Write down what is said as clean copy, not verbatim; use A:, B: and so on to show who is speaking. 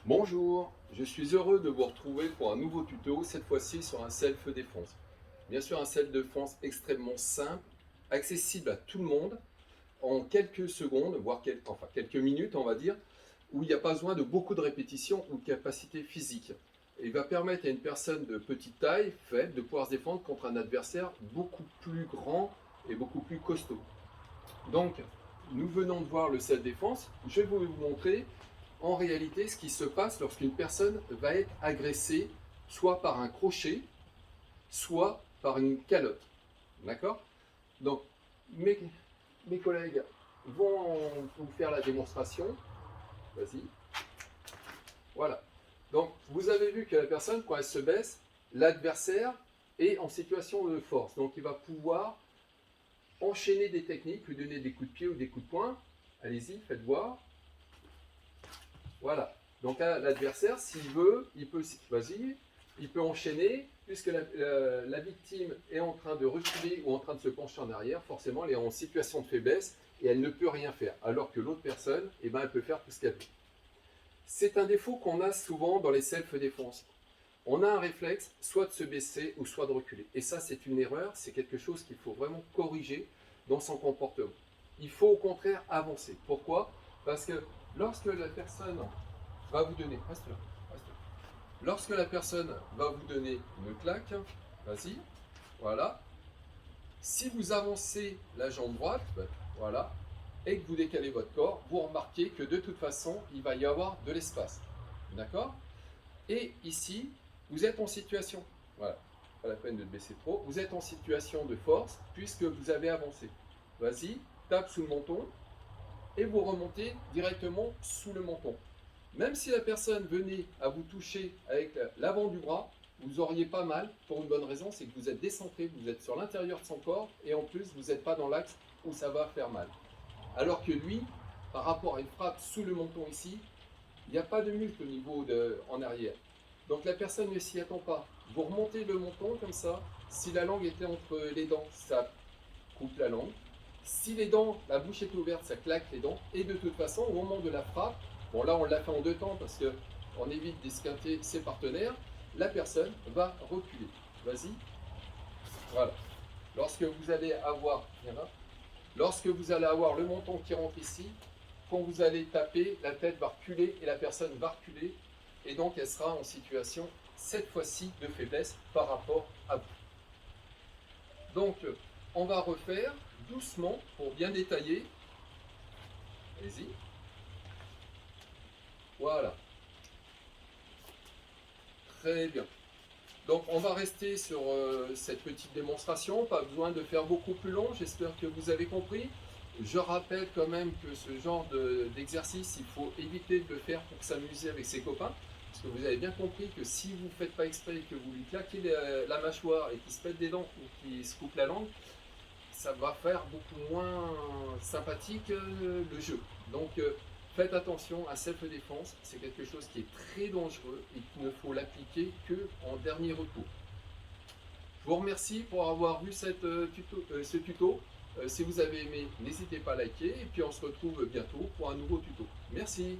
A: Bonjour, je suis heureux de vous retrouver pour un nouveau tuto, cette fois-ci sur un self-défense. Bien sûr, un self-défense extrêmement simple, accessible à tout le monde, en quelques secondes, voire quelques minutes, on va dire, où il n'y a pas besoin de beaucoup de répétitions ou de capacité physique. Et il va permettre à une personne de petite taille, faible, de pouvoir se défendre contre un adversaire beaucoup plus grand et beaucoup plus costaud. Donc, nous venons de voir le self-défense. Je vais vous montrer en réalité ce qui se passe lorsqu'une personne va être agressée, soit par un crochet, soit par une calotte. D'accord? Donc, mes, mes collègues vont vous faire la démonstration. Vas-y. Voilà. Donc, vous avez vu que la personne, quand elle se baisse, l'adversaire est en situation de force. Donc, il va pouvoir enchaîner des techniques, lui donner des coups de pied ou des coups de poing. Allez-y, faites voir. Voilà. Donc l'adversaire, s'il veut, il peut, vas-y, il peut enchaîner, puisque la victime est en train de reculer ou en train de se pencher en arrière, forcément, elle est en situation de faiblesse et elle ne peut rien faire. Alors que l'autre personne, eh ben, elle peut faire tout ce qu'elle veut. C'est un défaut qu'on a souvent dans les self-défense. On a un réflexe, soit de se baisser ou soit de reculer. Et ça, c'est une erreur, c'est quelque chose qu'il faut vraiment corriger dans son comportement. Il faut au contraire avancer. Pourquoi? Parce que lorsque la personne va vous donner, reste là, reste là. Lorsque la personne va vous donner une claque, vas-y, voilà. Si vous avancez la jambe droite, voilà, et que vous décalez votre corps, vous remarquez que de toute façon, il va y avoir de l'espace. D'accord? Et ici, vous êtes en situation, voilà, pas la peine de baisser trop, vous êtes en situation de force puisque vous avez avancé. Vas-y, tape sous le menton et vous remontez directement sous le menton. Même si la personne venait à vous toucher avec l'avant du bras, vous auriez pas mal pour une bonne raison, c'est que vous êtes décentré, vous êtes sur l'intérieur de son corps et en plus vous n'êtes pas dans l'axe où ça va faire mal. Alors que lui, par rapport à une frappe sous le menton ici, il n'y a pas de muscle au niveau en arrière. Donc la personne ne s'y attend pas. Vous remontez le menton comme ça. Si la langue était entre les dents, ça coupe la langue. Si les dents, la bouche est ouverte, ça claque les dents. Et de toute façon, au moment de la frappe, bon là on l'a fait en deux temps parce qu'on évite d'esquinter ses partenaires, la personne va reculer. Vas-y. Voilà. Lorsque vous allez avoir, lorsque vous allez avoir le menton qui rentre ici, quand vous allez taper, la tête va reculer et la personne va reculer. Et donc, elle sera en situation, cette fois-ci, de faiblesse par rapport à vous. Donc, on va refaire doucement pour bien détailler. Allez-y. Voilà. Très bien. Donc, on va rester sur cette petite démonstration. Pas besoin de faire beaucoup plus long. J'espère que vous avez compris. Je rappelle quand même que ce genre d'exercice, il faut éviter de le faire pour s'amuser avec ses copains. Parce que vous avez bien compris que si vous ne faites pas exprès et que vous lui claquez la mâchoire et qu'il se pète des dents ou qu'il se coupe la langue, ça va faire beaucoup moins sympathique le jeu. Donc faites attention à self-défense, c'est quelque chose qui est très dangereux et qu'il ne faut l'appliquer que en dernier recours. Je vous remercie pour avoir vu ce tuto. Si vous avez aimé, n'hésitez pas à liker et puis on se retrouve bientôt pour un nouveau tuto. Merci.